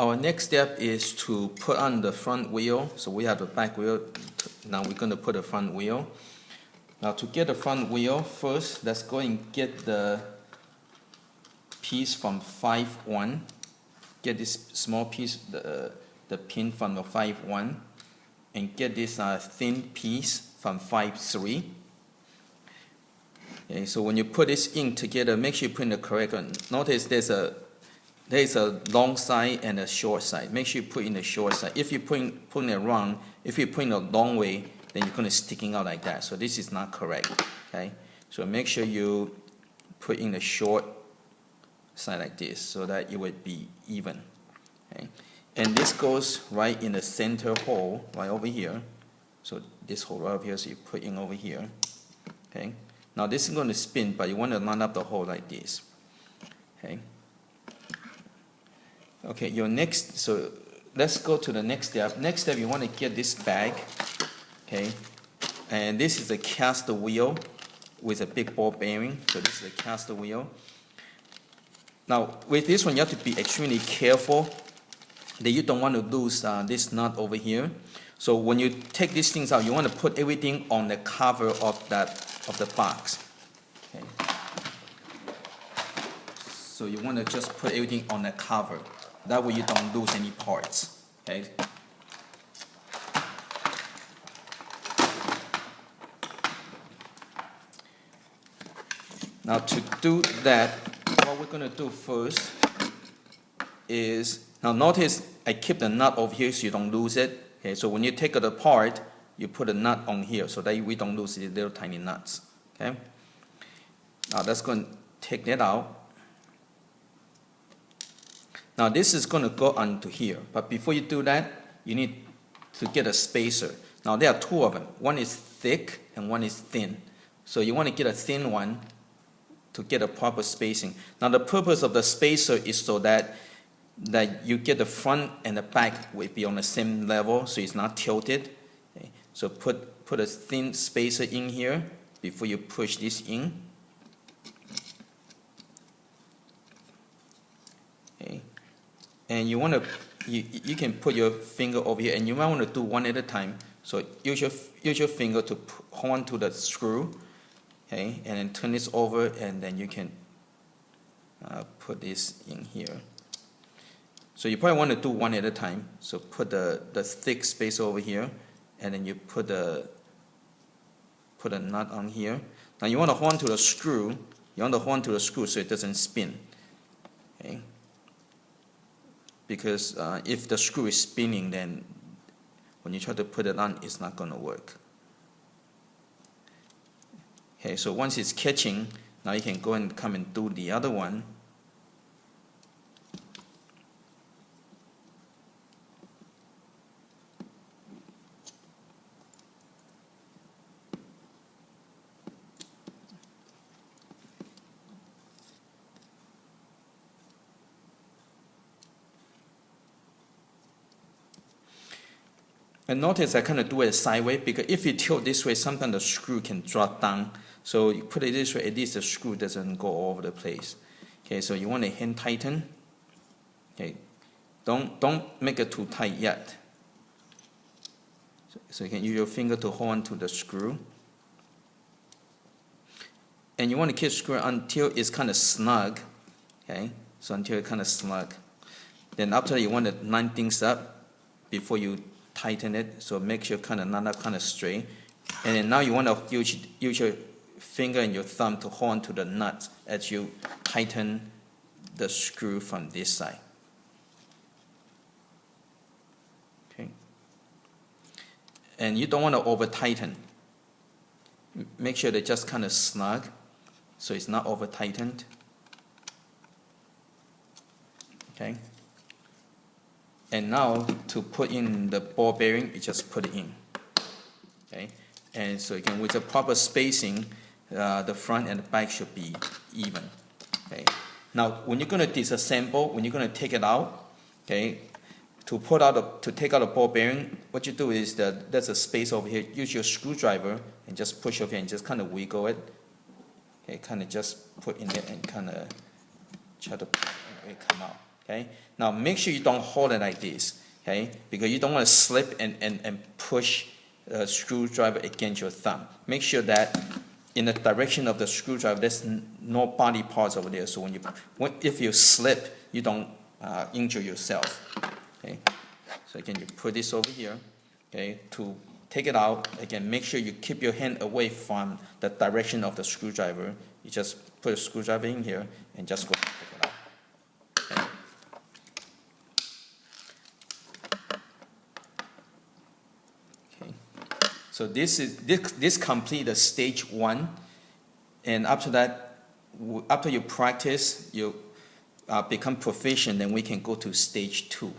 Our next step is to put on the front wheel. So we have the back wheel. Now we're going to put the front wheel. Now to get the front wheel, first let's go and get the piece from 5-1. Get this small piece, the pin from the 5-1, and get this thin piece from 5-3. Okay, so when you put this in together, make sure you put in the correct one. Notice there's a long side and a short side. Make sure you put in the short side. If you put it wrong, if you put in the long way, then you're going to sticking out like that. So this is not correct. Okay, so make sure you put in the short side like this so that it would be even. Okay, and this goes right in the center hole right over here. So this hole right over here, so you put in over here. Okay. Now this is going to spin, but you want to line up the hole like this. Okay. Okay, your next, so let's go to the next step. Next step, you want to get this bag. Okay. And this is a caster wheel with a big ball bearing. So this is a caster wheel. Now with this one, you have to be extremely careful that you don't want to lose this nut over here. So when you take these things out, you want to put everything on the cover of the box. Okay. So you want to just put everything on the cover. That way you don't lose any parts. Okay. Now to do that, what we're going to do first is, now notice I keep the nut over here so you don't lose it. Okay, so when you take it apart, you put a nut on here so that we don't lose these little tiny nuts. Okay. Now let's go and take that out. Now this is going to go onto here, but before you do that, you need to get a spacer. Now there are two of them. One is thick and one is thin. So you want to get a thin one to get a proper spacing. Now the purpose of the spacer is so that you get the front and the back will be on the same level, so it's not tilted. Okay. So put a thin spacer in here before you push this in. Okay. And you want to, you can put your finger over here, and you might want to do one at a time. So use your finger to hold on to the screw, okay, and then turn this over, and then you can put this in here. So you probably want to do one at a time. So put the thick space over here, and then you put a nut on here. Now you want to hold on to the screw. You want to hold on to the screw so it doesn't spin. Okay. Because if the screw is spinning, then when you try to put it on, it's not going to work. Okay, so once it's catching, now you can go and come and do the other one. And notice I kind of do it sideways, because if you tilt this way, sometimes the screw can drop down. So you put it this way, at least the screw doesn't go all over the place. Okay, so you want to hand tighten. Okay, don't make it too tight yet. So you can use your finger to hold on to the screw. And you want to keep screwing until it's kind of snug. Okay, so until it's kind of snug. Then after that, you want to line things up before you tighten it, so make sure kind of line up kind of straight. And then now you want to use your finger and your thumb to hold on to the nut as you tighten the screw from this side. Okay. And you don't want to over tighten. Make sure they're just kind of snug, so it's not over tightened. Okay. And now to put in the ball bearing, you just put it in. Okay, and so you can, with the proper spacing, the front and the back should be even. Okay. Now when you're going to disassemble, when you're going to take it out, okay, to take out the ball bearing, what you do is that there's a space over here. Use your screwdriver and just push over here and just kind of wiggle it. Okay, kind of just put in there and kind of try to make it come out. okay? Now make sure you don't hold it like this, okay? Because you don't want to slip and push the screwdriver against your thumb. Make sure that in the direction of the screwdriver, there's no body parts over there. So if you slip, you don't injure yourself, okay? So again, you put this over here, okay? To take it out, again, make sure you keep your hand away from the direction of the screwdriver. You just put a screwdriver in here and just go take it out. Okay. Okay. So this complete the stage 1, and after that, after you practice, you become proficient, then we can go to stage 2.